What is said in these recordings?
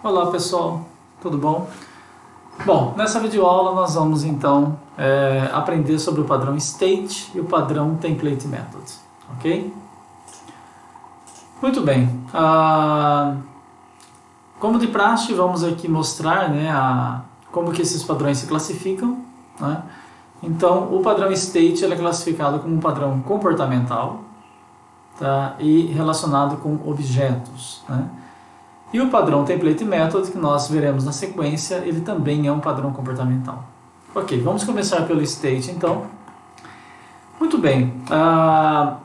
Olá pessoal, tudo bom? Bom, nessa videoaula nós vamos então aprender sobre o padrão State e o padrão Template Method, ok? Muito bem, como de praxe vamos aqui mostrar como que esses padrões se classificam, né? Então o padrão State ele é classificado como um padrão comportamental, tá? E relacionado com objetos, né? E o padrão Template Method, que nós veremos na sequência, ele também é um padrão comportamental. Ok, vamos começar pelo State então. Muito bem,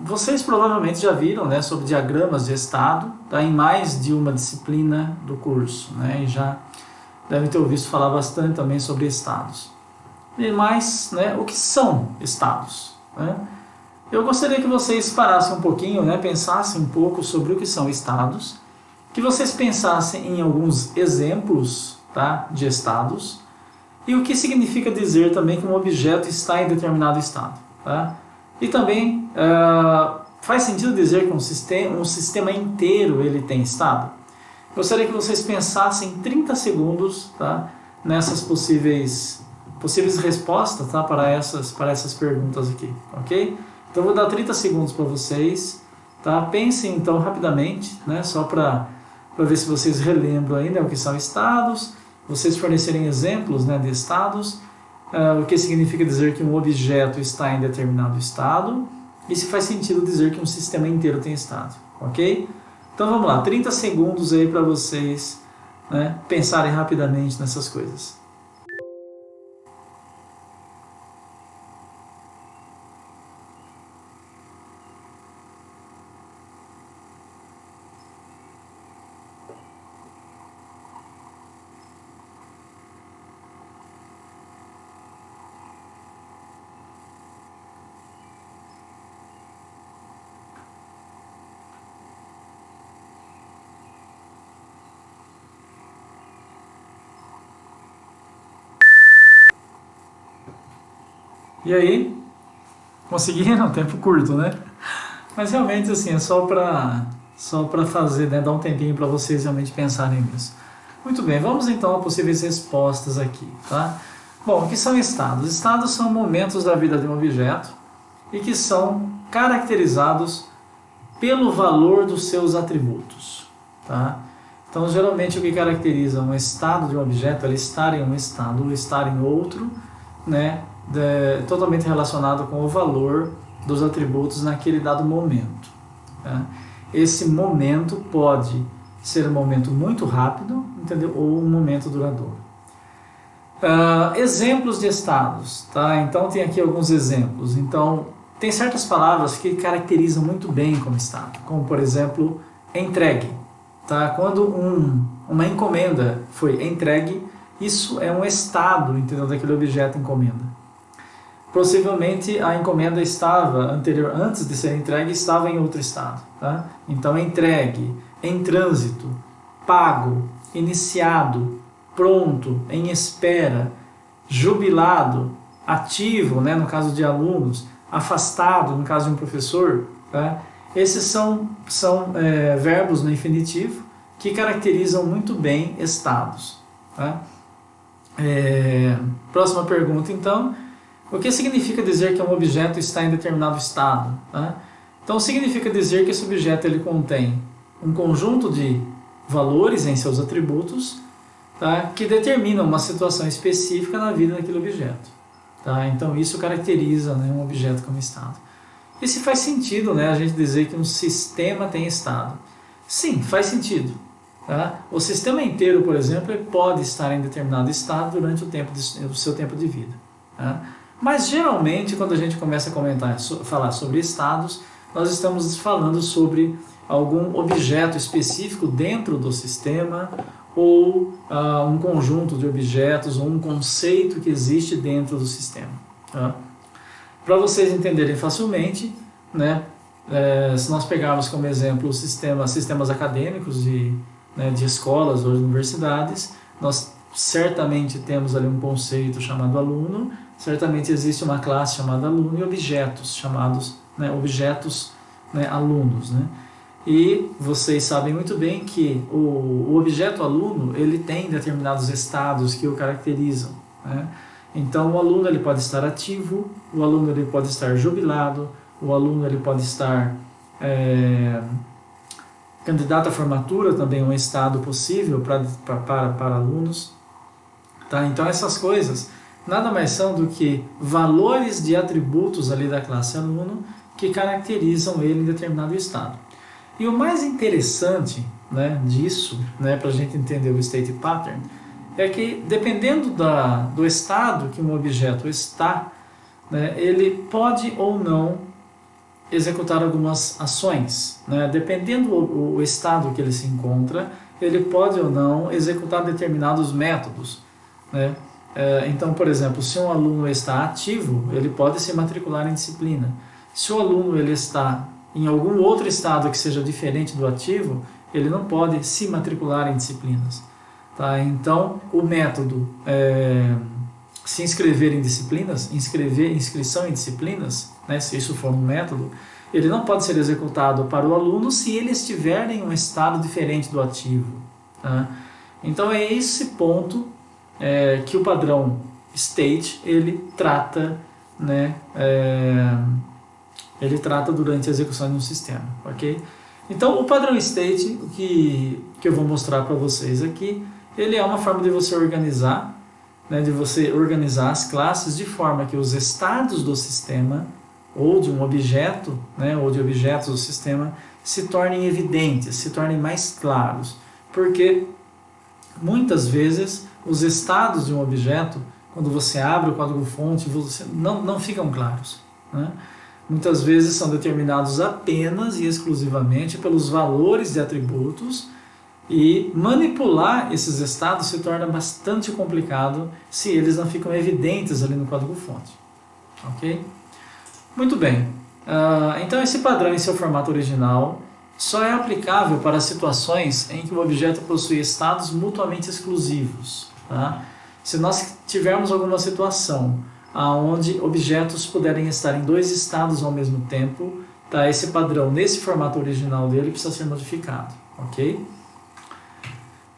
vocês provavelmente já viram, né, sobre diagramas de estado, tá, em mais de uma disciplina do curso, né, e já devem ter ouvido falar bastante também sobre estados. Mas, né, o que são estados? Né? Eu gostaria que vocês parassem um pouquinho, né, pensassem um pouco sobre o que são estados, que vocês pensassem em alguns exemplos, tá, de estados e o que significa dizer também que um objeto está em determinado estado. Tá? E também faz sentido dizer que um sistema inteiro ele tem estado? Gostaria que vocês pensassem em 30 segundos, tá, nessas possíveis respostas, tá, para essas perguntas aqui, ok? Então eu vou dar 30 segundos para vocês, tá? Pensem então rapidamente, né, só para ver se vocês relembram ainda o que são estados, vocês fornecerem exemplos, né, de estados, o que significa dizer que um objeto está em determinado estado, e se faz sentido dizer que um sistema inteiro tem estado, ok? Então vamos lá, 30 segundos aí para vocês, né, pensarem rapidamente nessas coisas. E aí? Conseguiram? Tempo curto, né? Mas realmente assim, é só para fazer, né, dar um tempinho para vocês realmente pensarem nisso. Muito bem, vamos então a possíveis respostas aqui, tá? Bom, o que são estados? Estados são momentos da vida de um objeto e que são caracterizados pelo valor dos seus atributos, tá? Então, geralmente o que caracteriza um estado de um objeto é estar em um estado ou estar em outro, né, totalmente relacionado com o valor dos atributos naquele dado momento. Tá? Esse momento pode ser um momento muito rápido, entendeu? Ou um momento duradouro. Exemplos de estados. Tá? Então tem aqui alguns exemplos. Então, tem certas palavras que caracterizam muito bem como estado, como por exemplo, entregue. Tá? Quando uma encomenda foi entregue, isso é um estado, entendeu? Daquele objeto encomenda. Possivelmente a encomenda estava antes de ser entregue, estava em outro estado. Tá? Então, entregue, em trânsito, pago, iniciado, pronto, em espera, jubilado, ativo, né, no caso de alunos, afastado, no caso de um professor. Tá? Esses são verbos no infinitivo que caracterizam muito bem estados. Tá? Próxima pergunta, então. O que significa dizer que um objeto está em determinado estado? Tá? Então, significa dizer que esse objeto ele contém um conjunto de valores em seus atributos, tá, que determinam uma situação específica na vida daquele objeto. Tá? Então, isso caracteriza, né, um objeto como estado. E se faz sentido, né, a gente dizer que um sistema tem estado? Sim, faz sentido. Tá? O sistema inteiro, por exemplo, ele pode estar em determinado estado durante o seu tempo de vida. Tá? Mas geralmente quando a gente começa a falar sobre estados, nós estamos falando sobre algum objeto específico dentro do sistema ou um conjunto de objetos ou um conceito que existe dentro do sistema. Tá? Para vocês entenderem facilmente, né, se nós pegarmos como exemplo os sistemas acadêmicos de escolas ou de universidades, nós certamente temos ali um conceito chamado aluno, certamente existe uma classe chamada aluno e objetos chamados, né, alunos. Né? E vocês sabem muito bem que o objeto aluno ele tem determinados estados que o caracterizam, né? Então o aluno ele pode estar ativo, o aluno ele pode estar jubilado, o aluno ele pode estar candidato à formatura, também é um estado possível para alunos. Tá? Então essas coisas nada mais são do que valores de atributos ali da classe aluno que caracterizam ele em determinado estado. E o mais interessante, né, disso, né, para a gente entender o state pattern, é que dependendo do estado que um objeto está, né, ele pode ou não executar algumas ações, né? Dependendo do estado que ele se encontra, ele pode ou não executar determinados métodos, né? Então, por exemplo, se um aluno está ativo, ele pode se matricular em disciplina. Se o aluno ele está em algum outro estado que seja diferente do ativo, ele não pode se matricular em disciplinas. Tá? Então, o método se inscrever em disciplinas, inscrição em disciplinas, né, se isso for um método, ele não pode ser executado para o aluno se ele estiver em um estado diferente do ativo. Tá? Então, é esse ponto que o padrão state ele trata, né, ele trata durante a execução de um sistema, ok? Então, o padrão state, que eu vou mostrar para vocês aqui, ele é uma forma de você organizar, né, de você organizar as classes de forma que os estados do sistema, ou de um objeto, né, ou de objetos do sistema, se tornem evidentes, se tornem mais claros. Porque, muitas vezes, os estados de um objeto, quando você abre o código-fonte, não ficam claros, né? Muitas vezes são determinados apenas e exclusivamente pelos valores de atributos, e manipular esses estados se torna bastante complicado se eles não ficam evidentes ali no código-fonte. Ok? Muito bem. Então esse padrão em seu formato original só é aplicável para situações em que o objeto possui estados mutuamente exclusivos. Tá? Se nós tivermos alguma situação onde objetos puderem estar em dois estados ao mesmo tempo, tá? Esse padrão, nesse formato original dele, precisa ser modificado. Ok?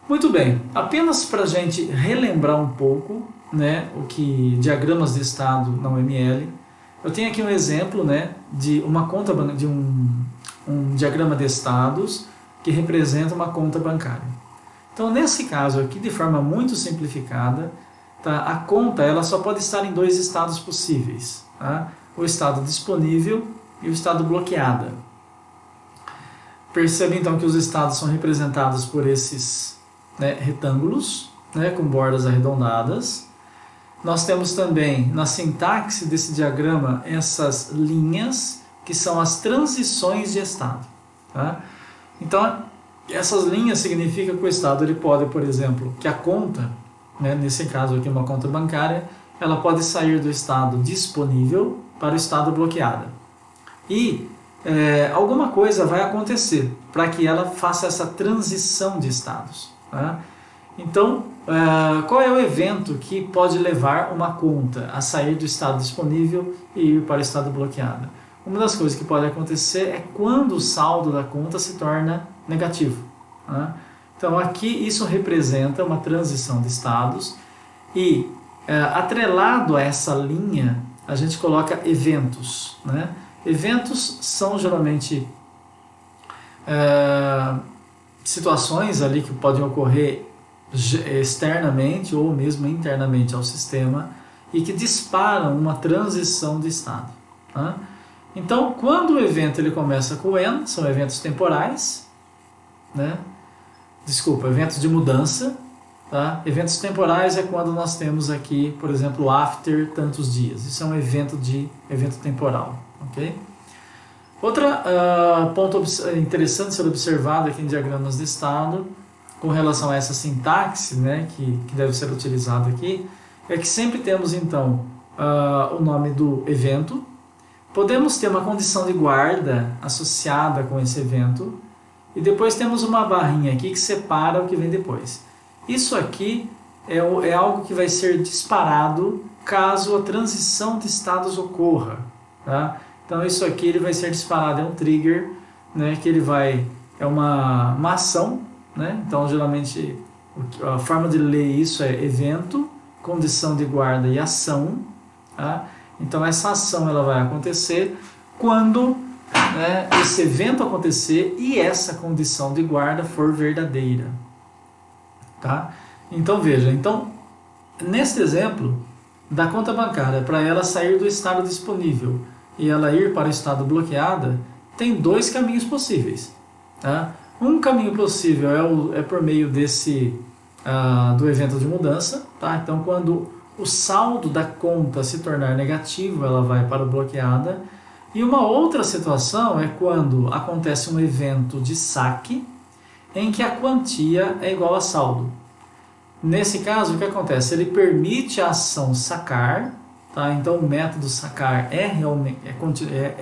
Muito bem, apenas para a gente relembrar um pouco, né, o que diagramas de estado na UML, eu tenho aqui um exemplo, né, de uma conta de um diagrama de estados que representa uma conta bancária. Então, nesse caso aqui, de forma muito simplificada, tá, a conta ela só pode estar em dois estados possíveis, tá? O estado disponível e o estado bloqueada. Percebe então que os estados são representados por esses, né, retângulos, né, com bordas arredondadas. Nós temos também na sintaxe desse diagrama essas linhas que são as transições de estado. Tá? Então, essas linhas significam que o estado ele pode, por exemplo, que a conta, né, nesse caso aqui uma conta bancária, ela pode sair do estado disponível para o estado bloqueado. E alguma coisa vai acontecer para que ela faça essa transição de estados. Tá? Então, qual é o evento que pode levar uma conta a sair do estado disponível e ir para o estado bloqueado? Uma das coisas que pode acontecer é quando o saldo da conta se torna negativo. Tá? Então, aqui isso representa uma transição de estados e, atrelado a essa linha, a gente coloca eventos. Né? Eventos são geralmente situações ali que podem ocorrer externamente ou mesmo internamente ao sistema e que disparam uma transição de estado. Tá? Então, quando o evento ele começa com N, são eventos temporais, né? Desculpa, eventos de mudança. Tá? Eventos temporais é quando nós temos aqui, por exemplo, after tantos dias. Isso é um evento temporal. Okay? Outro ponto interessante ser observado aqui em diagramas de estado, com relação a essa sintaxe, né, que deve ser utilizada aqui, é que sempre temos então o nome do evento, podemos ter uma condição de guarda associada com esse evento, e depois temos uma barrinha aqui que separa o que vem depois. Isso aqui é algo que vai ser disparado caso a transição de estados ocorra. Tá? Então isso aqui ele vai ser disparado, é um trigger, né, que ele vai é uma ação, né? Então, geralmente, a forma de ler isso é evento, condição de guarda e ação. Tá? Então, essa ação ela vai acontecer quando, né, esse evento acontecer e essa condição de guarda for verdadeira. Tá? Então, veja, nesse exemplo da conta bancária, para ela sair do estado disponível e ela ir para o estado bloqueada, tem dois caminhos possíveis. Tá? Um caminho possível é por meio do evento de mudança. Tá? Então, quando o saldo da conta se tornar negativo, ela vai para o bloqueada. E uma outra situação é quando acontece um evento de saque em que a quantia é igual a saldo. Nesse caso, o que acontece? Ele permite a ação sacar, tá? Então o método sacar é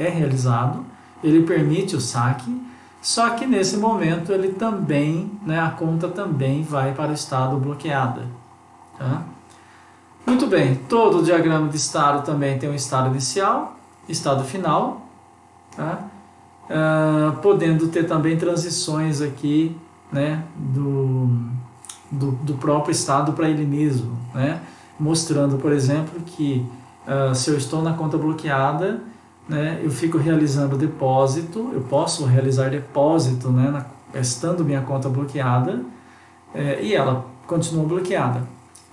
realizado, ele permite o saque, só que nesse momento ele também, né, a conta também vai para o estado bloqueada. Tá? Muito bem, todo diagrama de estado também tem um estado inicial, estado final, tá? Podendo ter também transições aqui, né, do próprio estado para ele mesmo, né? Mostrando, por exemplo, que se eu estou na conta bloqueada, né, eu fico realizando depósito, eu posso realizar depósito, né, estando minha conta bloqueada, e ela continua bloqueada.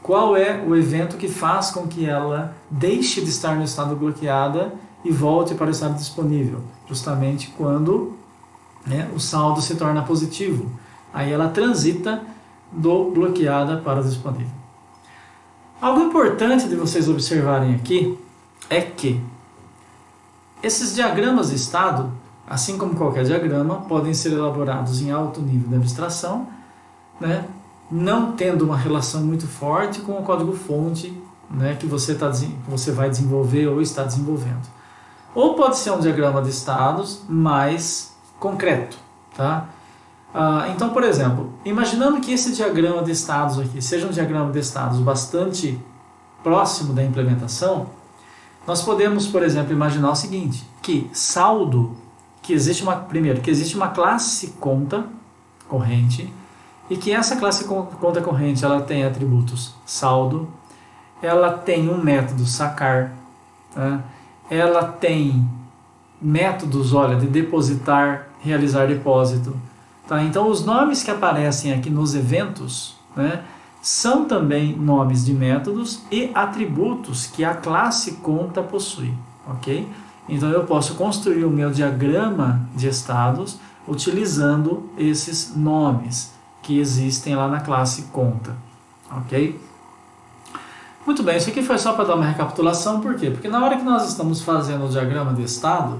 Qual é o evento que faz com que ela deixe de estar no estado bloqueada e volte para o estado disponível? Justamente quando, né, o saldo se torna positivo. Aí ela transita do bloqueada para o disponível. Algo importante de vocês observarem aqui é que esses diagramas de estado, assim como qualquer diagrama, podem ser elaborados em alto nível de abstração, né, não tendo uma relação muito forte com o código-fonte, né, que você vai desenvolver ou está desenvolvendo. Ou pode ser um diagrama de estados mais concreto. Tá? Então, por exemplo, imaginando que esse diagrama de estados aqui seja um diagrama de estados bastante próximo da implementação, nós podemos, por exemplo, imaginar o seguinte, que saldo, que existe uma classe conta corrente, e que essa classe conta corrente ela tem atributos saldo, ela tem um método sacar, tá? Ela tem métodos, de depositar, realizar depósito. Tá? Então, os nomes que aparecem aqui nos eventos, né, são também nomes de métodos e atributos que a classe conta possui. Ok? Então, eu posso construir o meu diagrama de estados utilizando esses nomes que existem lá na classe conta. Ok? Muito bem, isso aqui foi só para dar uma recapitulação. Por quê? Porque na hora que nós estamos fazendo o diagrama de estado,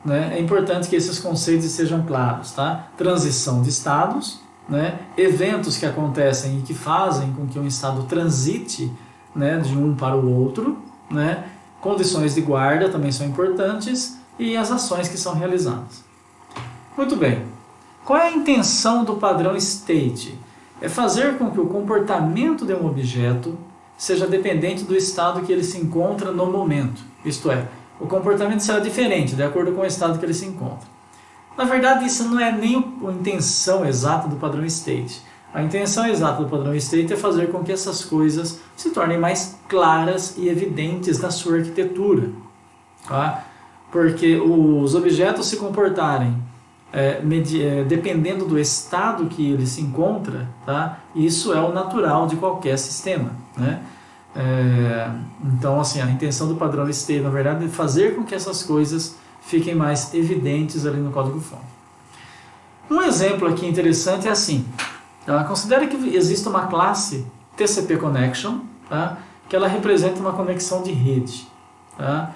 né, é importante que esses conceitos sejam claros. Tá? Transição de estados, né, eventos que acontecem e que fazem com que um estado transite, né, de um para o outro, né, condições de guarda também são importantes e as ações que são realizadas. Muito bem. Qual é a intenção do padrão state? É fazer com que o comportamento de um objeto seja dependente do estado que ele se encontra no momento. Isto é, o comportamento será diferente de acordo com o estado que ele se encontra. Na verdade, isso não é nem a intenção exata do padrão state. A intenção exata do padrão state é fazer com que essas coisas se tornem mais claras e evidentes na sua arquitetura. Tá? Porque os objetos se comportarem dependendo do estado que ele se encontra, tá? Isso é o natural de qualquer sistema, né? Então, assim, a intenção do padrão state, na verdade, é fazer com que essas coisas fiquem mais evidentes ali no código-fonte. Um exemplo aqui interessante é assim, tá? Considere que existe uma classe TCP Connection, tá? Que ela representa uma conexão de rede. Tá?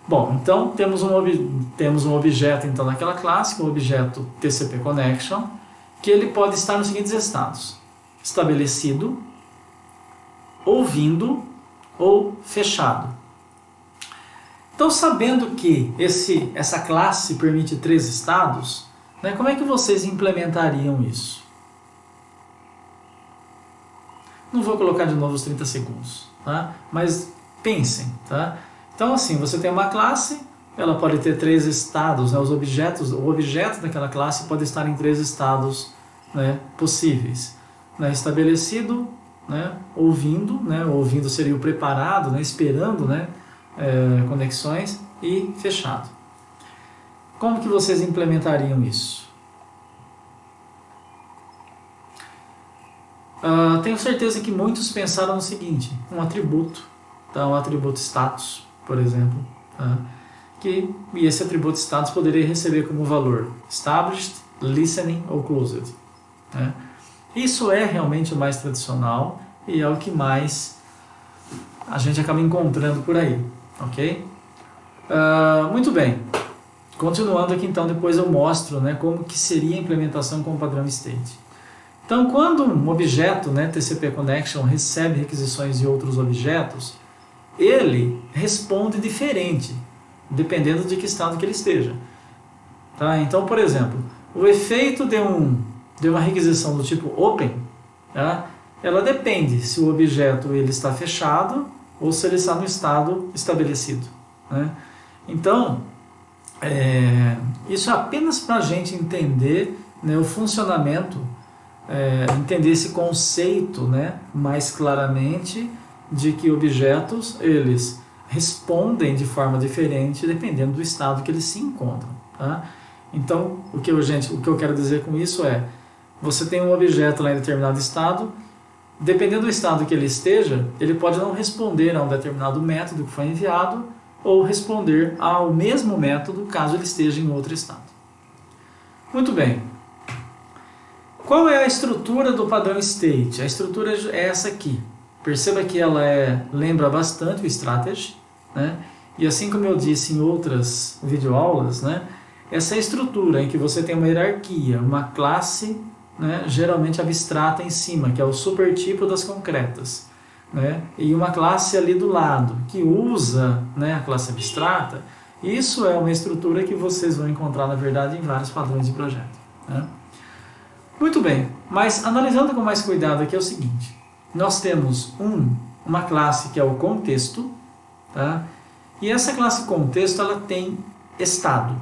Bom, então temos um objeto então, naquela classe, um objeto TCP Connection, que ele pode estar nos seguintes estados: estabelecido, ouvindo ou fechado. Então, sabendo que essa classe permite 3 estados, né, como é que vocês implementariam isso? Não vou colocar de novo os 30 segundos, tá? Mas pensem, tá? Então, assim, você tem uma classe, ela pode ter 3 estados, né? O objeto daquela classe pode estar em 3 estados, né, possíveis, né? Estabelecido, né? Ouvindo, né? Ouvindo seria o preparado, né? Esperando, né? Conexões, e fechado. Como que vocês implementariam isso? Tenho certeza que muitos pensaram no seguinte: um atributo, tá? Um atributo status, por exemplo, tá? E esse atributo status poderia receber como valor established, listening ou closed, né? Isso é realmente o mais tradicional e é o que mais a gente acaba encontrando por aí, ok? Muito bem. Continuando aqui, então, depois eu mostro, né, como que seria a implementação com o padrão state. Então, quando um objeto, né, TCP Connection, recebe requisições de outros objetos, ele responde diferente, dependendo de que estado que ele esteja. Tá? Então, por exemplo, o efeito de uma requisição do tipo open, tá? Ela depende se o objeto ele está fechado ou se ele está no estado estabelecido, né? Então, isso é apenas para a gente entender, né, o funcionamento, entender esse conceito, né, mais claramente, de que objetos eles respondem de forma diferente dependendo do estado que eles se encontram, tá? Então, o que eu quero dizer com isso é: você tem um objeto lá em determinado estado, dependendo do estado que ele esteja, ele pode não responder a um determinado método que foi enviado, ou responder ao mesmo método caso ele esteja em outro estado. Muito bem. Qual é a estrutura do padrão state? A estrutura é essa aqui. Perceba que ela lembra bastante o strategy, né? E assim como eu disse em outras videoaulas, né, essa estrutura em que você tem uma hierarquia, uma classe, né, geralmente abstrata em cima, que é o supertipo das concretas, né, e uma classe ali do lado, que usa, né, a classe abstrata. Isso é uma estrutura que vocês vão encontrar, na verdade, em vários padrões de projeto, né? Muito bem, mas analisando com mais cuidado aqui é o seguinte: nós temos uma classe que é o contexto, tá? E essa classe contexto ela tem estado,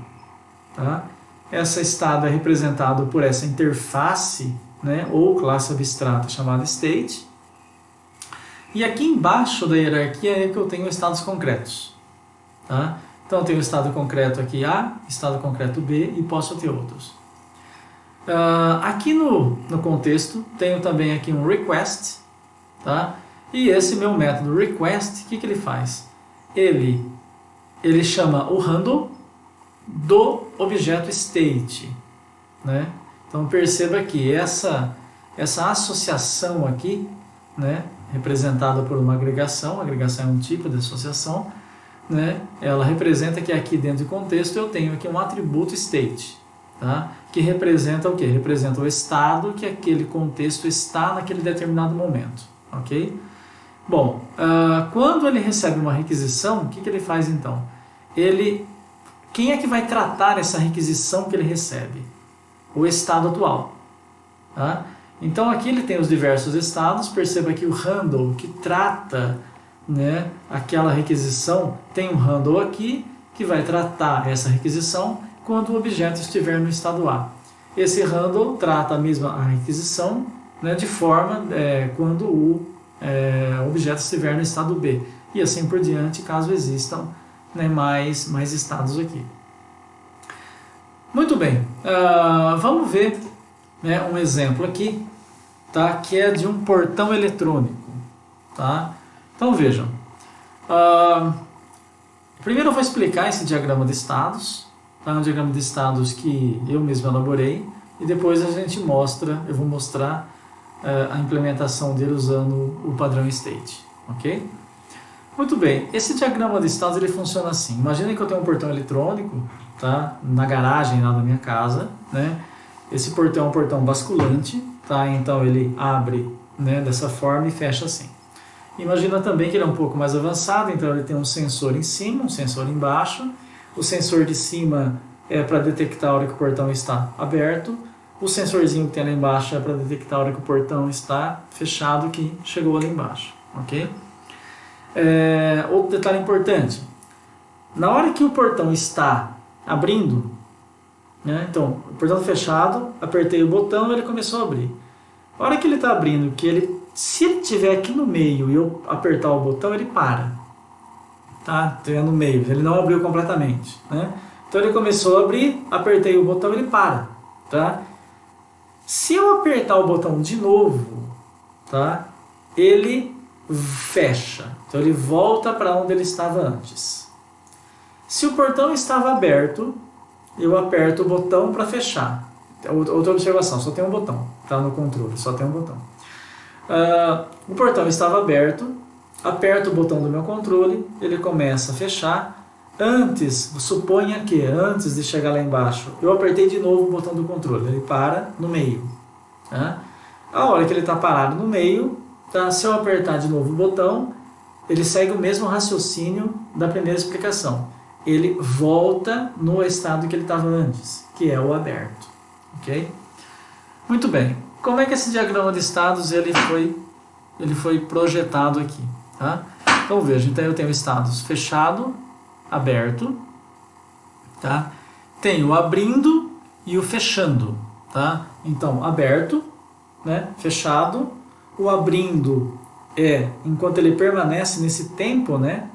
tá? Essa estado é representado por essa interface, né, ou classe abstrata chamada state. E aqui embaixo da hierarquia é que eu tenho estados concretos, tá? Então eu tenho o estado concreto aqui A, estado concreto B e posso ter outros. Aqui no contexto tenho também aqui um request, tá? E esse meu método request, o que ele faz? Ele chama o handle do objeto state, né? Então perceba que essa associação aqui, né, representada por uma agregação é um tipo de associação, né? Ela representa que aqui dentro do contexto eu tenho aqui um atributo state, tá? Que representa o quê? Representa o estado que aquele contexto está naquele determinado momento, ok? Bom, quando ele recebe uma requisição, o que ele faz então? Quem é que vai tratar essa requisição que ele recebe? O estado atual, tá? Então aqui ele tem os diversos estados. Perceba que o handle que trata, né, aquela requisição tem um handle aqui que vai tratar essa requisição quando o objeto estiver no estado A. Esse handle trata a requisição, né, de forma quando o objeto estiver no estado B, e assim por diante, caso existam, né, mais estados aqui. Muito bem, vamos ver, né, um exemplo aqui, tá, que é de um portão eletrônico, tá? Então vejam, primeiro eu vou explicar esse diagrama de estados, tá? Um diagrama de estados que eu mesmo elaborei, e depois eu vou mostrar a implementação dele usando o padrão state, ok? Muito bem, esse diagrama de estados ele funciona assim. Imagina que eu tenho um portão eletrônico, tá, na garagem lá da minha casa, né? Esse portão é um portão basculante, tá? Então ele abre, né, dessa forma e fecha assim. Imagina também que ele é um pouco mais avançado, então ele tem um sensor em cima, um sensor embaixo. O sensor de cima é para detectar a hora que o portão está aberto. O sensorzinho que tem lá embaixo é para detectar a hora que o portão está fechado, que chegou ali embaixo, ok? Outro detalhe importante: Na hora que o portão está abrindo, né? Então, o portão fechado, apertei o botão, ele começou a abrir. A hora que ele está abrindo, se ele estiver aqui no meio e eu apertar o botão, ele para. Tá? Estiver no meio, ele não abriu completamente, né? Então ele começou a abrir, apertei o botão, ele para. Tá? Se eu apertar o botão de novo, tá? Ele fecha. Então ele volta para onde ele estava antes. Se o portão estava aberto, eu aperto o botão para fechar. Outra observação, só tem um botão, tá? No controle, só tem um botão. O portão estava aberto, aperto o botão do meu controle, ele começa a fechar. Suponha que antes de chegar lá embaixo, eu apertei de novo o botão do controle, ele para no meio. Tá? A hora que ele está parado no meio, tá? Se eu apertar de novo o botão, ele segue o mesmo raciocínio da primeira explicação. Ele volta no estado que ele estava antes, que é o aberto. Ok? Muito bem. Como é que esse diagrama de estados ele foi projetado aqui? Tá? Então veja, então eu tenho estados fechado, aberto, tá? Tenho o abrindo e o fechando. Tá? Então, aberto, né? Fechado. O abrindo é enquanto ele permanece nesse tempo, né?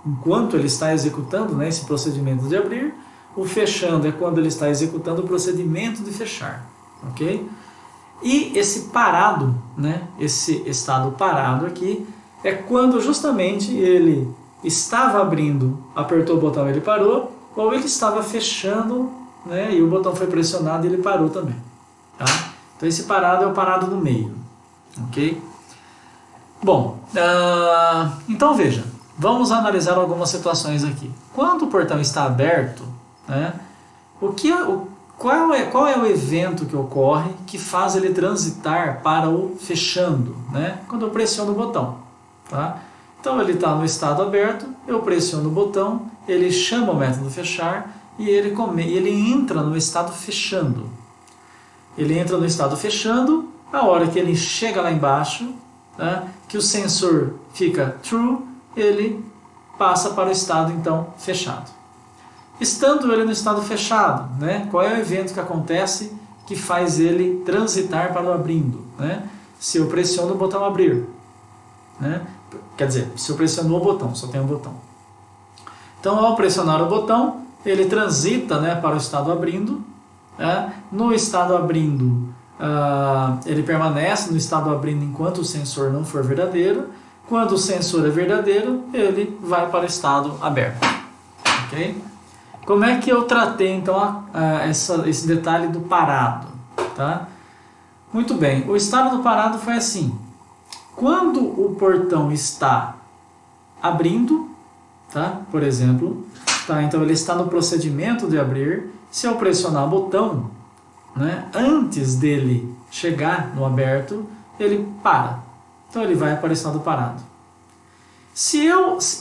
Enquanto ele está executando, né, esse procedimento de abrir. O fechando é quando ele está executando o procedimento de fechar, ok? E esse parado, né, esse estado parado aqui, é quando justamente ele estava abrindo, apertou o botão e ele parou, ou ele estava fechando, né, e o botão foi pressionado e ele parou também. Tá? Então esse parado é o parado no meio, ok? Bom, então veja. Vamos analisar algumas situações aqui. Quando o portão está aberto, né, qual é o evento que ocorre que faz ele transitar para o fechando? Né? Quando eu pressiono o botão. Tá? Então ele está no estado aberto, eu pressiono o botão, ele chama o método fechar e ele entra no estado fechando. Ele entra no estado fechando, a hora que ele chega lá embaixo, tá, que o sensor fica true, ele passa para o estado, então, fechado. Estando ele no estado fechado, né, qual é o evento que acontece que faz ele transitar para o abrindo? Né? Se eu pressiono o botão abrir. Né? Quer dizer, se eu pressiono o botão, só tem um botão. Então, ao pressionar o botão, ele transita, né, para o estado abrindo. Né? No estado abrindo, ele permanece no estado abrindo enquanto o sensor não for verdadeiro. Quando o sensor é verdadeiro, ele vai para o estado aberto. Ok? Como é que eu tratei então esse detalhe do parado? Tá? Muito bem, o estado do parado foi assim. Quando o portão está abrindo, tá? Por exemplo, tá? Então ele está no procedimento de abrir. Se eu pressionar o botão, né, antes dele chegar no aberto, ele para. Então ele vai para o estado parado.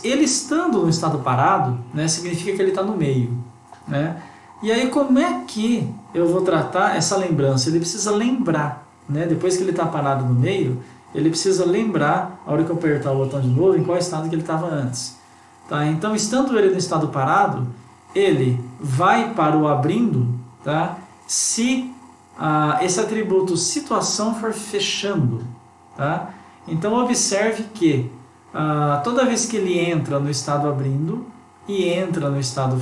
Ele estando no estado parado, né, significa que ele está no meio. Né? E aí como é que eu vou tratar essa lembrança? Ele precisa lembrar, né? Depois que ele está parado no meio, ele precisa lembrar, a hora que eu apertar o botão de novo, em qual estado que ele estava antes. Tá? Então, estando ele no estado parado, ele vai para o abrindo, tá? Se esse atributo situação for fechando. Tá? Então, observe que toda vez que ele entra no estado abrindo e entra no estado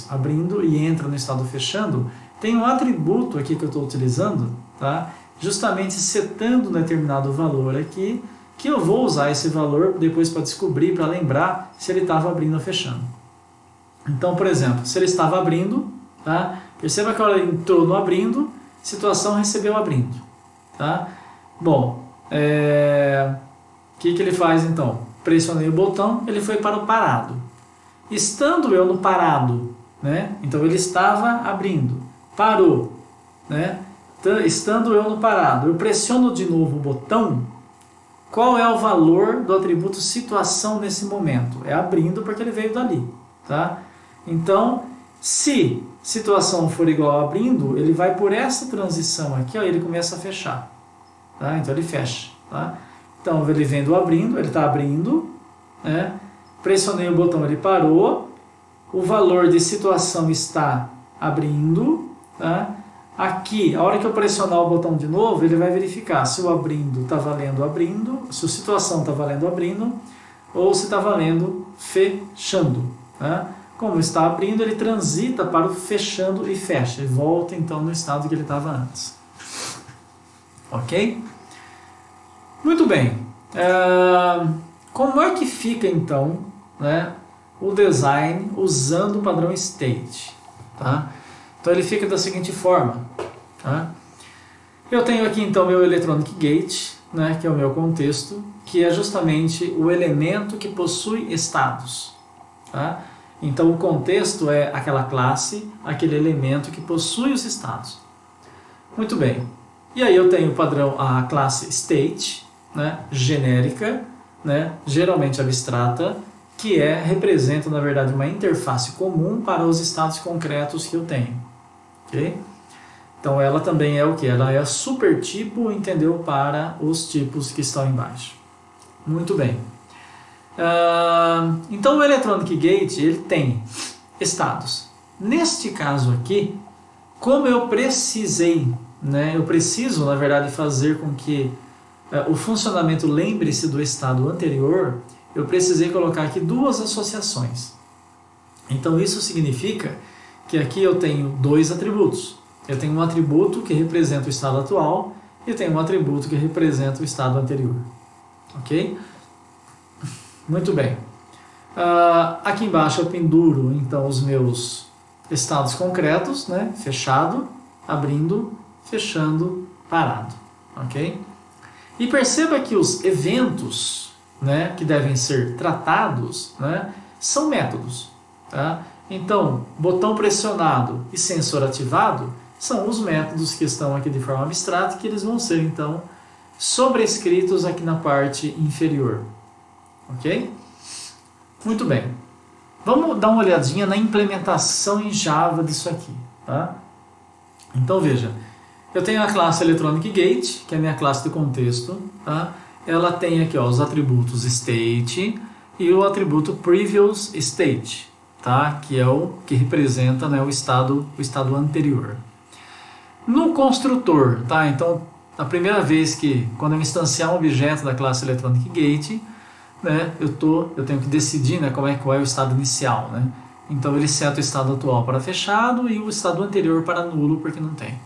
abrindo e entra no estado fechando, tem um atributo aqui que eu estou utilizando, tá? Justamente setando um determinado valor aqui, que eu vou usar esse valor depois para descobrir, para lembrar se ele estava abrindo ou fechando. Então, por exemplo, se ele estava abrindo, tá? Perceba que ele entrou no abrindo, situação recebeu abrindo. Tá? Bom, o que ele faz então? Pressionei o botão, ele foi para o parado. Estando eu no parado, né? Então ele estava abrindo, parou, né? Estando eu no parado, eu pressiono de novo o botão. Qual é o valor do atributo situação nesse momento? É abrindo porque ele veio dali, tá? Então, se situação for igual a abrindo, ele vai por essa transição aqui, ó, ele começa a fechar, tá? Então ele fecha, tá? Então ele vem do abrindo, ele está abrindo, né? Pressionei o botão, ele parou, o valor de situação está abrindo, tá? Aqui, a hora que eu pressionar o botão de novo, ele vai verificar se o abrindo está valendo abrindo, se a situação está valendo abrindo, ou se está valendo fechando. Tá? Como está abrindo, ele transita para o fechando e fecha, e volta então no estado que ele estava antes. Ok? Muito bem. Como é que fica então, né, o design usando o padrão state? Tá? Então ele fica da seguinte forma. Tá? Eu tenho aqui então meu electronic gate, né, que é o meu contexto, que é justamente o elemento que possui estados. Tá? Então o contexto é aquela classe, aquele elemento que possui os estados. Muito bem. E aí eu tenho o padrão, a classe state, né, genérica, né, geralmente abstrata, que representa na verdade uma interface comum para os estados concretos que eu tenho. Okay? Então ela também é o que? Ela é supertipo, entendeu? Para os tipos que estão embaixo. Muito bem. Então o electronic gate ele tem estados. Neste caso aqui, como eu precisei, né, eu preciso na verdade fazer com que o funcionamento lembre-se do estado anterior, eu precisei colocar aqui duas associações. Então isso significa que aqui eu tenho dois atributos. Eu tenho um atributo que representa o estado atual e tenho um atributo que representa o estado anterior. Ok? Muito bem. Aqui embaixo eu penduro então os meus estados concretos, né? Fechado, abrindo, fechando, parado. Ok? E perceba que os eventos, né, que devem ser tratados, né, são métodos. Tá? Então, botão pressionado e sensor ativado são os métodos que estão aqui de forma abstrata, que eles vão ser, então, sobrescritos aqui na parte inferior. Ok? Muito bem. Vamos dar uma olhadinha na implementação em Java disso aqui. Tá? Então, veja. Eu tenho a classe electronic gate, que é a minha classe de contexto. Tá? Ela tem aqui ó, os atributos state e o atributo previous state. Tá? Que é o que representa, né, o estado anterior. No construtor, tá? Então, a primeira vez que, quando eu instanciar um objeto da classe electronic gate, né, eu tenho que decidir, né, qual é o estado inicial. Né? Então, ele seta o estado atual para fechado e o estado anterior para nulo, porque não tem.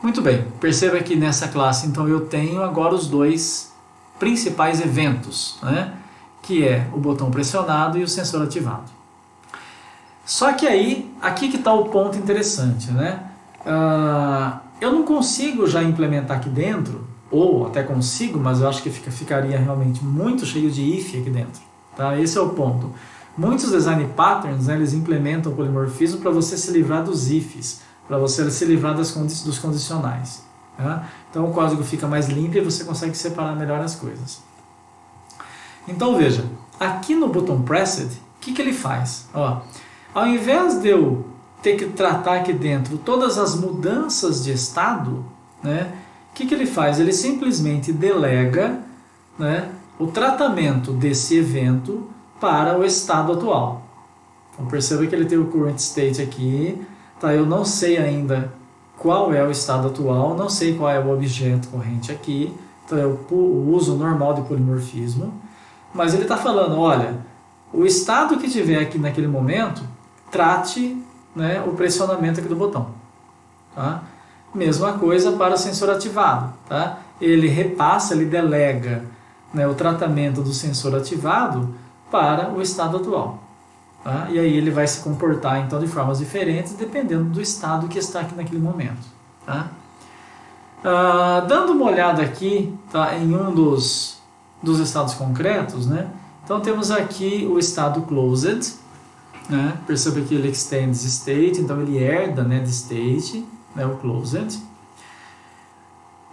Muito bem, perceba que nessa classe, então, eu tenho agora os dois principais eventos, né, que é o botão pressionado e o sensor ativado. Só que aí, aqui que está o ponto interessante, né? Eu não consigo já implementar aqui dentro, ou até consigo, mas eu acho que ficaria realmente muito cheio de if aqui dentro. Tá? Esse é o ponto. Muitos design patterns, né, eles implementam o polimorfismo para você se livrar dos ifs, para você se livrar dos condicionais. Tá? Então o código fica mais limpo e você consegue separar melhor as coisas. Então veja, aqui no botão pressed, o que ele faz? Ó, ao invés de eu ter que tratar aqui dentro todas as mudanças de estado, né, o que ele faz? Ele simplesmente delega, né, o tratamento desse evento para o estado atual. Então perceba que ele tem o current state aqui, tá? Eu não sei ainda qual é o estado atual, não sei qual é o objeto corrente aqui, então eu uso o normal de polimorfismo, mas ele está falando, olha, o estado que tiver aqui naquele momento, trate, né, o pressionamento aqui do botão. Tá? Mesma coisa para o sensor ativado. Tá? Ele repassa, ele delega, né, o tratamento do sensor ativado para o estado atual. Tá? E aí ele vai se comportar então de formas diferentes dependendo do estado que está aqui naquele momento. Tá? Dando uma olhada aqui, tá, em um dos estados concretos, né? Então temos aqui o estado closed, né? Perceba que ele extends state, então ele herda, né, de state, né, o closed.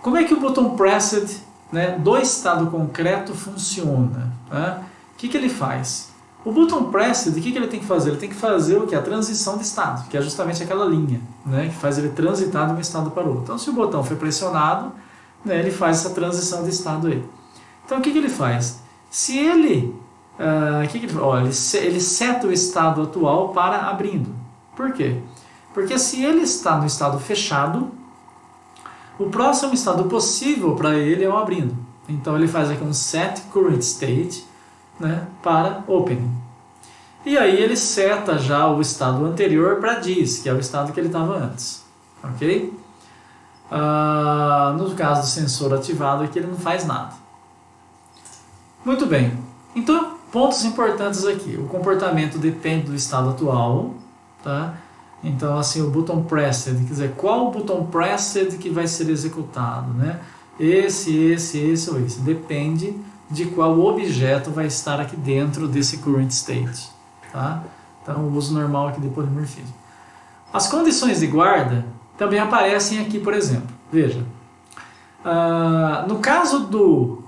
Como é que o botão pressed, né, do estado concreto funciona? Né? O que ele faz? O botão pressed, o que ele tem que fazer? Ele tem que fazer o que? A transição de estado, que é justamente aquela linha, né, que faz ele transitar de um estado para o outro. Então se o botão foi pressionado, né, ele faz essa transição de estado aí. Então o que ele faz? Se ele que ele, olha, ele seta o estado atual para abrindo. Por quê? Porque se ele está no estado fechado, o próximo estado possível para ele é o abrindo. Então ele faz aqui um set current state, né, para opening. E aí ele seta já o estado anterior para dis, que é o estado que ele estava antes. Ok? No caso do sensor ativado aqui ele não faz nada. Muito bem. Então, pontos importantes aqui. O comportamento depende do estado atual. Tá? Então, assim, o button pressed, quer dizer, qual o button pressed que vai ser executado, né? Esse ou esse. Depende de qual objeto vai estar aqui dentro desse current state. Tá? Então, o uso normal aqui de polimorfismo. As condições de guarda também aparecem aqui, por exemplo. Veja, no caso do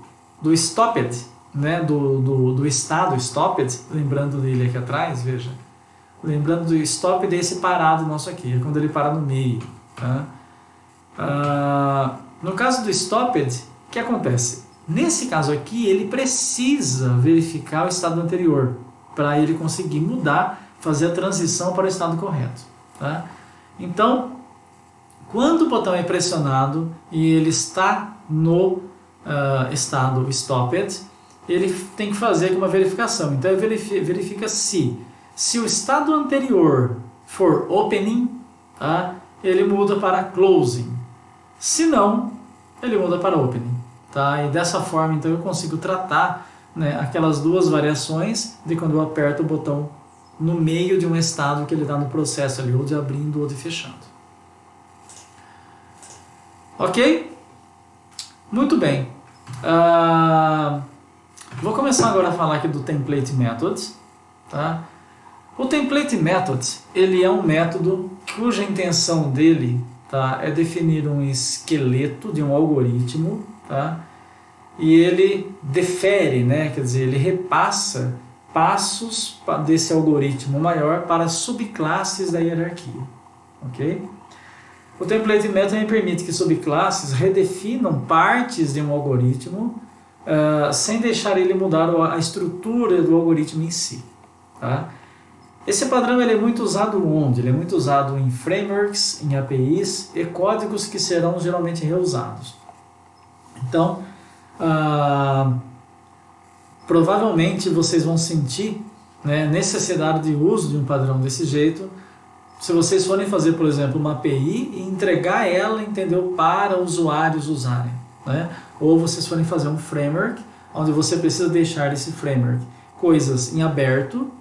stopped, né, do estado stopped, lembrando dele aqui atrás, veja, lembrando do stopped é esse parado nosso aqui, é quando ele para no meio. Tá? No caso do stopped, o que acontece? Nesse caso aqui, ele precisa verificar o estado anterior, para ele conseguir mudar, fazer a transição para o estado correto. Tá? Então, quando o botão é pressionado e ele está no estado stopped, ele tem que fazer aqui uma verificação. Então, ele verifica se o estado anterior for opening, tá? Ele muda para closing. Se não, ele muda para opening. Tá? E dessa forma, então, eu consigo tratar, né, aquelas duas variações de quando eu aperto o botão no meio de um estado que ele está no processo ali, ou de abrindo ou de fechando. Ok? Muito bem. Vou começar agora a falar aqui do template method. Tá? O template method, ele é um método cuja intenção dele, tá, é definir um esqueleto de um algoritmo, tá? E ele defere, né, quer dizer, ele repassa passos desse algoritmo maior para subclasses da hierarquia. Ok? O template method permite que subclasses redefinam partes de um algoritmo sem deixar ele mudar a estrutura do algoritmo em si. Tá? Esse padrão ele é muito usado onde? Ele é muito usado em frameworks, em APIs e códigos que serão geralmente reusados. Então, provavelmente vocês vão sentir, né, necessidade de uso de um padrão desse jeito se vocês forem fazer, por exemplo, uma API e entregar ela, entendeu, para usuários usarem. Né? Ou vocês forem fazer um framework, onde você precisa deixar esse framework coisas em aberto,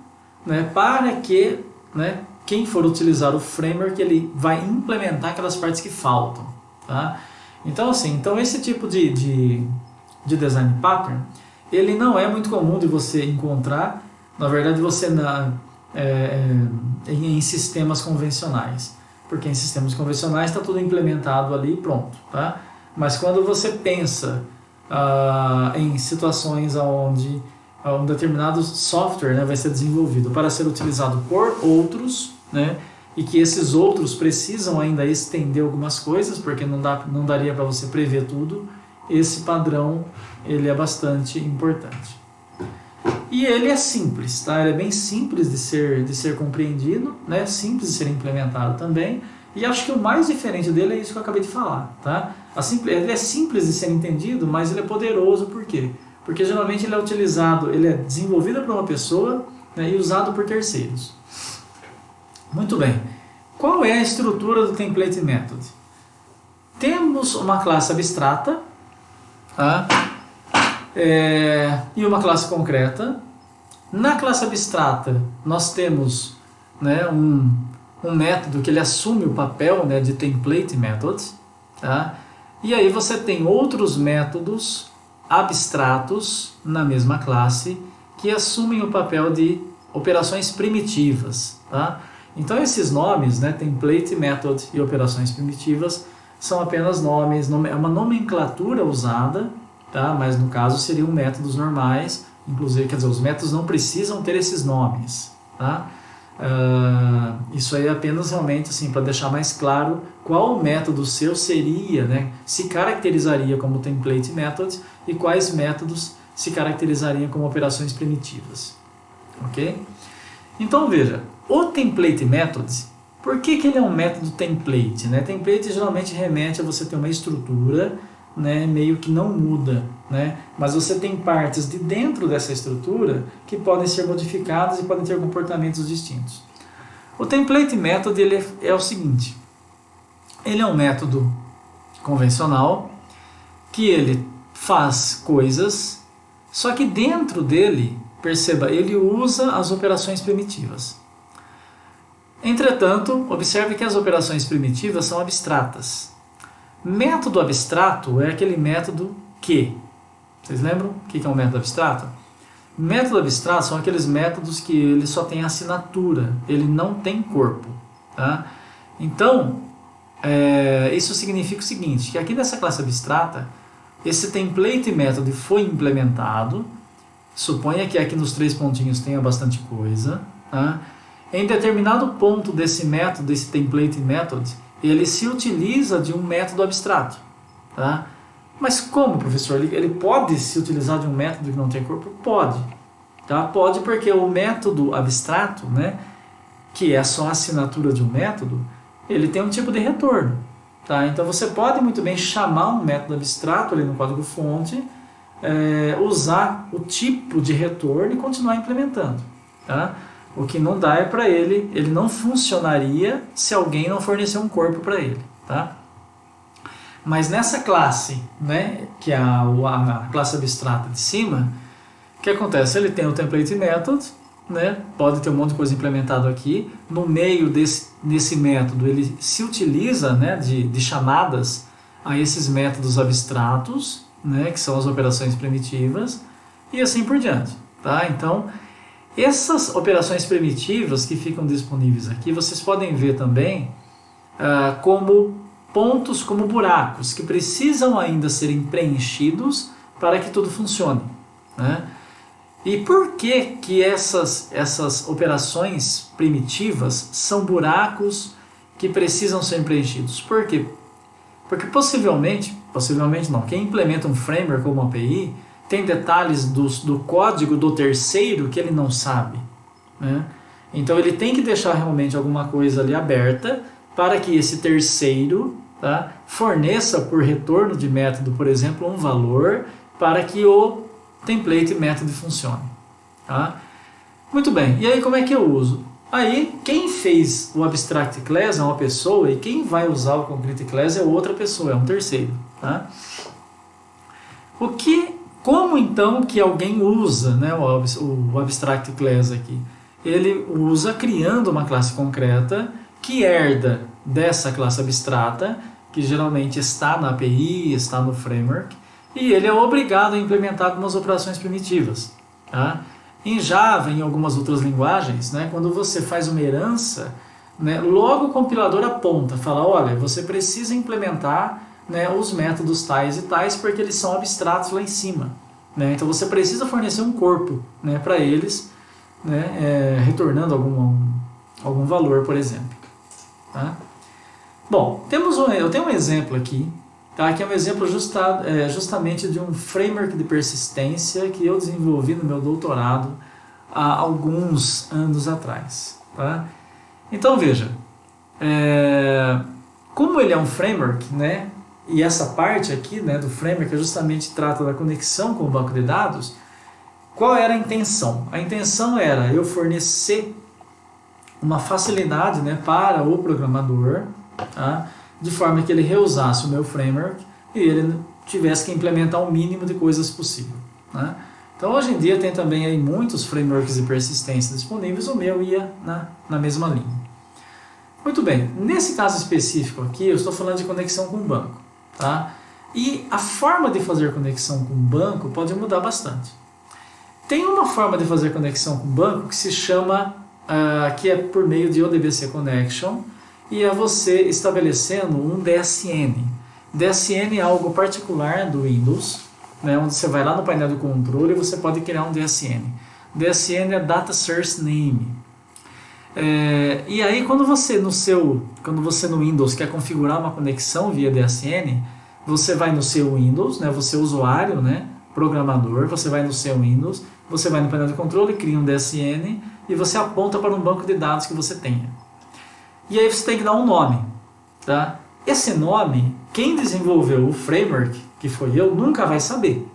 né, para que, né, quem for utilizar o framework ele vai implementar aquelas partes que faltam. Tá? Então, assim, esse tipo de design pattern ele não é muito comum de você encontrar, na verdade, em sistemas convencionais. Porque em sistemas convencionais está tudo implementado ali e pronto. Tá? Mas quando você pensa em situações onde um determinado software, né, vai ser desenvolvido para ser utilizado por outros, né, e que esses outros precisam ainda estender algumas coisas, porque não daria para você prever tudo, esse padrão ele é bastante importante. E ele é simples, tá? Ele é bem simples de ser compreendido, né? Simples de ser implementado também, e acho que o mais diferente dele é isso que eu acabei de falar. Tá? Ele é simples de ser entendido, mas ele é poderoso, por quê? Porque geralmente ele é utilizado, ele é desenvolvido por uma pessoa, né, e usado por terceiros. Muito bem. Qual é a estrutura do template method? Temos uma classe abstrata, tá? E uma classe concreta. Na classe abstrata nós temos, né, um método que ele assume o papel, né, de template method. Tá? E aí você tem outros métodos abstratos na mesma classe que assumem o papel de operações primitivas. Tá? Então esses nomes, né, template method e operações primitivas, são apenas nomes, é uma nomenclatura usada, tá? Mas no caso seriam métodos normais, inclusive, quer dizer, os métodos não precisam ter esses nomes. Tá? Isso aí é apenas realmente assim, para deixar mais claro qual método seu seria, né, se caracterizaria como template method e quais métodos se caracterizariam como operações primitivas. Ok? Então veja, o template method, por que ele é um método template? Né? Template geralmente remete a você ter uma estrutura, né, meio que não muda, né? Mas você tem partes de dentro dessa estrutura que podem ser modificadas e podem ter comportamentos distintos. O template method ele é o seguinte, ele é um método convencional que ele faz coisas, só que dentro dele, perceba, ele usa as operações primitivas. Entretanto, observe que as operações primitivas são abstratas. Método abstrato é aquele método que... Vocês lembram o que é um método abstrato? Método abstrato são aqueles métodos que ele só tem assinatura, ele não tem corpo. Tá? Então, isso significa o seguinte, que aqui nessa classe abstrata, esse template method foi implementado, suponha que aqui nos 3 pontinhos tenha bastante coisa. Tá? Em determinado ponto desse método, desse template method, ele se utiliza de um método abstrato. Tá? Mas como, professor? Ele pode se utilizar de um método que não tem corpo? Pode. Tá? Pode porque o método abstrato, né, que é só a assinatura de um método, ele tem um tipo de retorno. Tá? Então você pode muito bem chamar um método abstrato ali no código-fonte, usar o tipo de retorno e continuar implementando. Tá? O que não dá é para ele não funcionaria se alguém não fornecer um corpo para ele. Tá? Mas nessa classe, né, que é a classe abstrata de cima, o que acontece? Ele tem o template method, né, pode ter um monte de coisa implementada aqui. No meio desse método, ele se utiliza, né, de chamadas a esses métodos abstratos, né, que são as operações primitivas, e assim por diante. Tá? Então, essas operações primitivas que ficam disponíveis aqui, vocês podem ver também como pontos, como buracos, que precisam ainda serem preenchidos para que tudo funcione. Né? E por que essas operações primitivas são buracos que precisam ser preenchidos? Por quê? Porque possivelmente não, quem implementa um framework ou uma API tem detalhes do código do terceiro que ele não sabe. Né? Então ele tem que deixar realmente alguma coisa ali aberta para que esse terceiro, tá, forneça por retorno de método, por exemplo, um valor para que o template method funcione. Tá? Muito bem, e aí como é que eu uso? Aí quem fez o abstract class é uma pessoa e quem vai usar o concrete class é outra pessoa, é um terceiro. Tá? Como então que alguém usa, né, o abstract class aqui? Ele usa criando uma classe concreta que herda dessa classe abstrata, que geralmente está na API, está no framework, e ele é obrigado a implementar algumas operações primitivas. Tá? Em Java, em algumas outras linguagens, né, quando você faz uma herança, né, logo o compilador aponta, fala, olha, você precisa implementar, né, os métodos tais e tais, porque eles são abstratos lá em cima. Né? Então você precisa fornecer um corpo, né, para eles, né, retornando algum valor, por exemplo. Tá? Bom, eu tenho um exemplo aqui, tá, que é um exemplo justamente de um framework de persistência que eu desenvolvi no meu doutorado há alguns anos atrás. Tá? Então veja, como ele é um framework, né, e essa parte aqui, né, do framework justamente trata da conexão com o banco de dados, qual era a intenção? A intenção era eu fornecer uma facilidade, né, para o programador, tá, de forma que ele reusasse o meu framework e ele tivesse que implementar o mínimo de coisas possível. Né? Então hoje em dia tem também aí muitos frameworks de persistência disponíveis, o meu ia na mesma linha. Muito bem, nesse caso específico aqui eu estou falando de conexão com o banco. Tá? E a forma de fazer conexão com o banco pode mudar bastante. Tem uma forma de fazer conexão com o banco que se chama, que é por meio de ODBC Connection, e é você estabelecendo um DSN. DSN é algo particular do Windows, né, onde você vai lá no painel de controle e você pode criar um DSN. DSN é Data Source Name. E aí quando você no Windows quer configurar uma conexão via DSN, você vai no seu Windows, né, você usuário, né, programador, você vai no seu Windows, você vai no painel de controle, cria um DSN e você aponta para um banco de dados que você tenha. E aí você tem que dar um nome. Tá? Esse nome, quem desenvolveu o framework, que foi eu, nunca vai saber.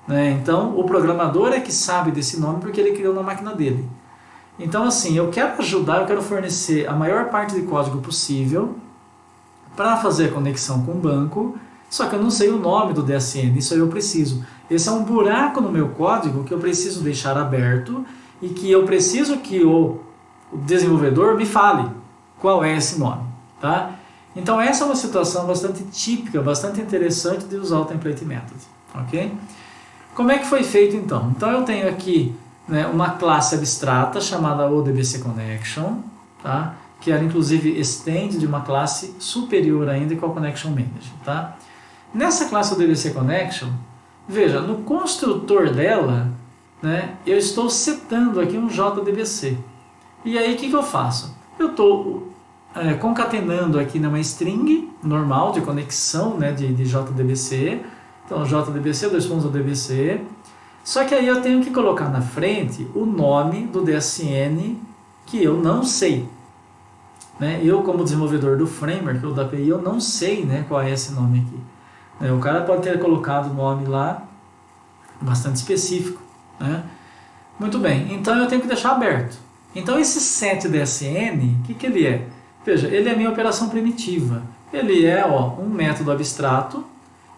Né? Então, o programador é que sabe desse nome porque ele criou na máquina dele. Então, assim, eu quero ajudar, eu quero fornecer a maior parte de código possível para fazer a conexão com o banco, só que eu não sei o nome do DSN, isso aí eu preciso. Esse é um buraco no meu código que eu preciso deixar aberto e que eu preciso que o desenvolvedor me fale qual é esse nome. Tá? Então, essa é uma situação bastante típica, bastante interessante de usar o Template Method. Okay? Como é que foi feito então? Então, eu tenho aqui, né, uma classe abstrata chamada ODBC Connection, tá? Que ela inclusive estende de uma classe superior ainda que é o Connection Manager. Tá? Nessa classe ODBC Connection, veja, no construtor dela, né, eu estou setando aqui um JDBC. E aí o que eu faço? Eu estou concatenando aqui numa string normal de conexão, né, de JDBC. Então JDBC, .dbc. Só que aí eu tenho que colocar na frente o nome do DSN que eu não sei. Né? Eu, como desenvolvedor do framework ou da API, eu não sei, né, qual é esse nome aqui. O cara pode ter colocado o nome lá, bastante específico. Né? Muito bem, então eu tenho que deixar aberto. Então esse setDSN, o que ele é? Veja, ele é a minha operação primitiva. Ele é um método abstrato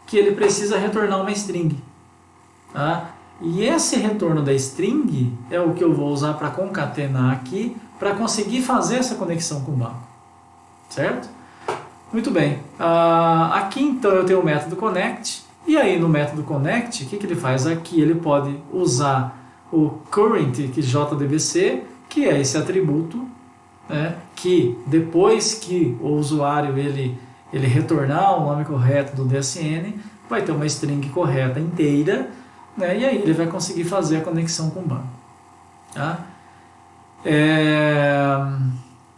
que ele precisa retornar uma string. Tá? E esse retorno da string é o que eu vou usar para concatenar aqui, para conseguir fazer essa conexão com o banco. Certo? Muito bem. Aqui então eu tenho o método connect, e aí no método connect, o que ele faz? Aqui ele pode usar o current JDBC, que é esse atributo, né, que depois que o usuário ele retornar o nome correto do DSN, vai ter uma string correta inteira, né, e aí ele vai conseguir fazer a conexão com o banco. Tá?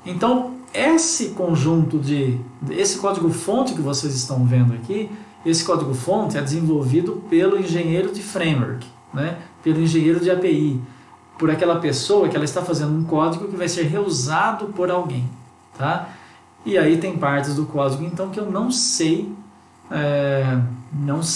Então, esse conjunto esse código-fonte que vocês estão vendo aqui, esse código-fonte é desenvolvido pelo engenheiro de framework, né, pelo engenheiro de API, por aquela pessoa que ela está fazendo um código que vai ser reusado por alguém. Tá? E aí tem partes do código então que eu não sei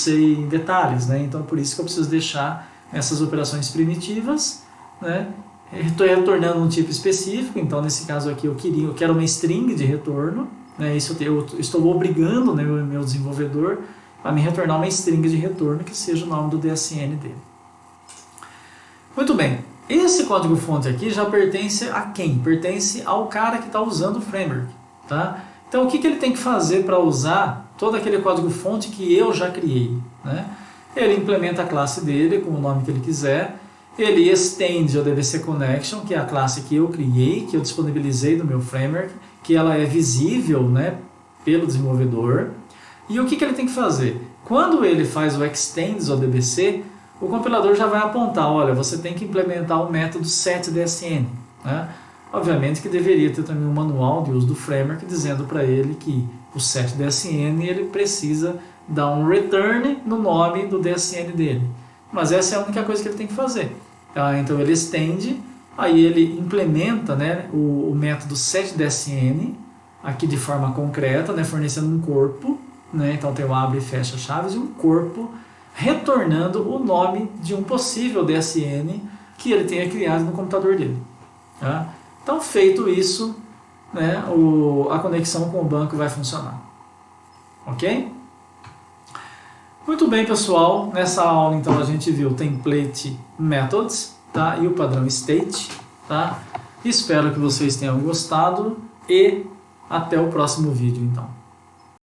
em detalhes, né? Então por isso que eu preciso deixar essas operações primitivas, né? Estou retornando um tipo específico, então nesse caso aqui eu quero uma string de retorno, né? Isso eu estou obrigando, né, meu desenvolvedor a me retornar uma string de retorno que seja o nome do DSN dele. Muito bem. Esse código-fonte aqui já pertence a quem? Pertence ao cara que está usando o framework. Tá? Então, o que ele tem que fazer para usar todo aquele código-fonte que eu já criei? Né? Ele implementa a classe dele com o nome que ele quiser, ele estende o DBC Connection, que é a classe que eu criei, que eu disponibilizei no meu framework, que ela é visível, né, pelo desenvolvedor. E o que ele tem que fazer? Quando ele faz o extends ao DBC, o compilador já vai apontar, olha, você tem que implementar o método setDSN. Né? Obviamente que deveria ter também um manual de uso do framework dizendo para ele que o setDSN ele precisa dar um return no nome do DSN dele. Mas essa é a única coisa que ele tem que fazer. Então ele estende, aí ele implementa, né, o método setDSN aqui de forma concreta, né, fornecendo um corpo, né, então tem o abre e fecha chaves e um corpo retornando o nome de um possível DSN que ele tenha criado no computador dele. Tá? Então, feito isso, né, a conexão com o banco vai funcionar. Ok? Muito bem, pessoal. Nessa aula, então, a gente viu o Template Methods, tá, e o padrão State. Tá? Espero que vocês tenham gostado e até o próximo vídeo, então.